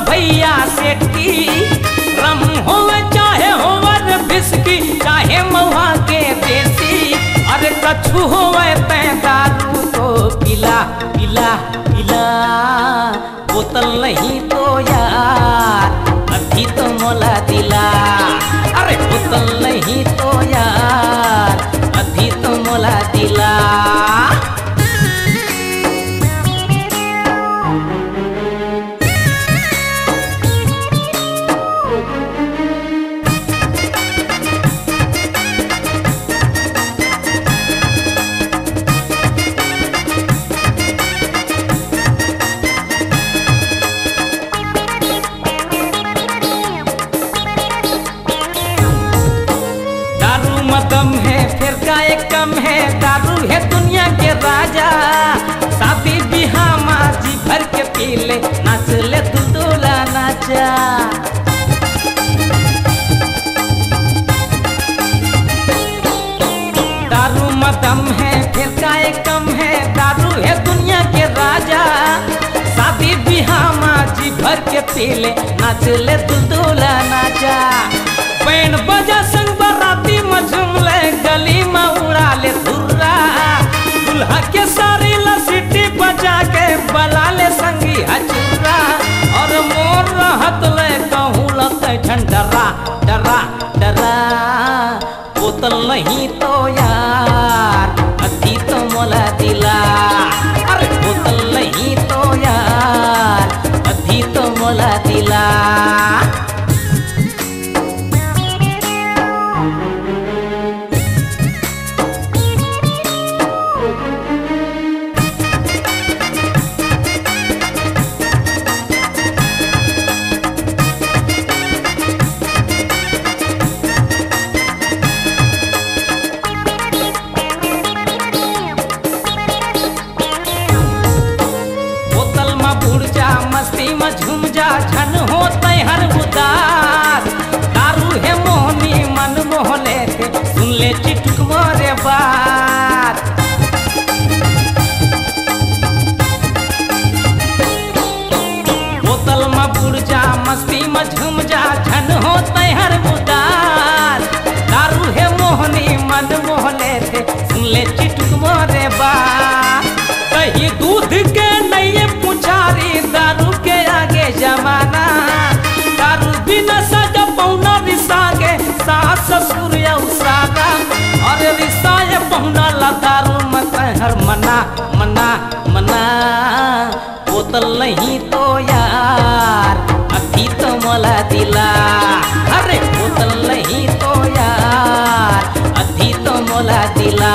भैया सेठी रम होवे चाहे होवर बिस्की चाहे महुआ के देसी, अरे कछु होवे तै दारू तो पिला पिला पिला, बोतल नहीं तो यार अभी तो मोला दिला, अरे बोतल नहीं तो यार अभी तो मोला दिला। दम है फिर का एक कम है, दारू है दुनिया के राजा, शादी बिहार माँ जी भर के पी ले, नाच ले दुल्हा नाचा। दारू मदम है फिर का एक कम है, दारू है दुनिया के राजा, शादी बिहार माँ जी भर के पी ले, नाच ले दुल्हा नाचा। बैंड बजा संग बाराती मझूम ले, गली में उड़ा ले धुर्रा, दुल्हा के सारी लसीटी बजा के बला ले संगी हचुरा, और मोर रहत ले कहूँ लगते झंडरा डरा डरा, बोतल नहीं तो यार अभी तो मोला दिला, अरे बोतल नहीं तो यार अभी तो मोला दिला। मस्ती में झूम जा झन होते हर उदास, दारू है मोहनी मन मोहले थे, सुन ले चिटुक मोरे बात। बोतल में बुड़ जा मस्ती में झूम जा झन होते हर उदास, दारू है मोहनी मन मोहले थे, सुन ले चिटुक मोरे बात। कहीं दूध के नहीं पुछारी दारू के आगे जमाना, दारू बिना सजा पौना रिसागे सास ससुर सागा, और रिसाए पौना ला दारू मत हर मना मना मना, बोतल नहीं तो यार अभी तो मोला दिला, अरे बोतल नहीं तो यार अभी तो मोला दिला।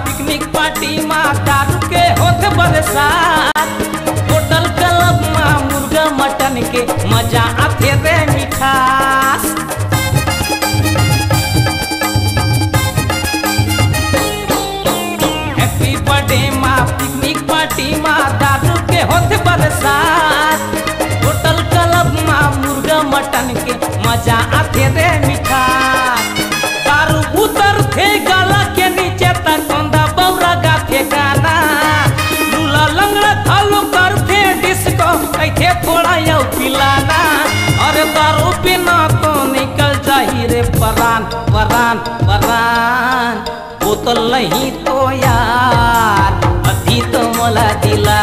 पिकनिक पार्टी माँ दारू के होत बरसात, होटल क्लब माँ मुर्गा मटन के मजा आते रे मिठास। हैप्पी बर्थडे माँ पिकनिक पार्टी माँ दारू के होत बरसात, होटल क्लब माँ मुर्गा मटन के मजा आते रे मिठास। दारू उतर थे गला के नीचे तक गाना, लूला लंगड़ा थालो करते डिस्को कैथे थोड़ा यौ पिलाना, और दारू बिना तो नहीं परान परान परान बोतल नहीं तो यार अभी तो मोला दिला।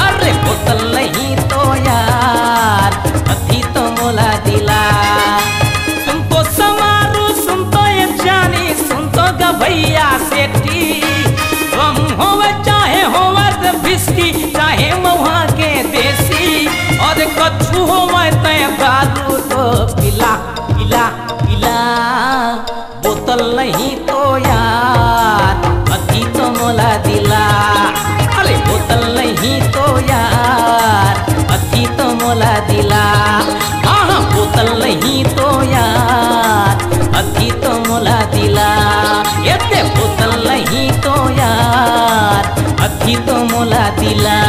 अरे बोतल नहीं तो यार अभी तो मोला दिला। सुन तो समारू सुन तो ये जानी सुन तो गभैया सेठी हम होवे चाहे होवे बिस्की चाहे महुआ के देसी और कछु होवे ते दारू तो पिला पिला पिला। बोतल नहीं तो यार अभी तो मोला दिला। अरे बोतल नहीं तो यार अभी तो मोला दिला। हाँ बोतल नहीं तो यार अभी तो मोला दिला। ये बोतल नहीं तो यार अभी तो मोला दिला।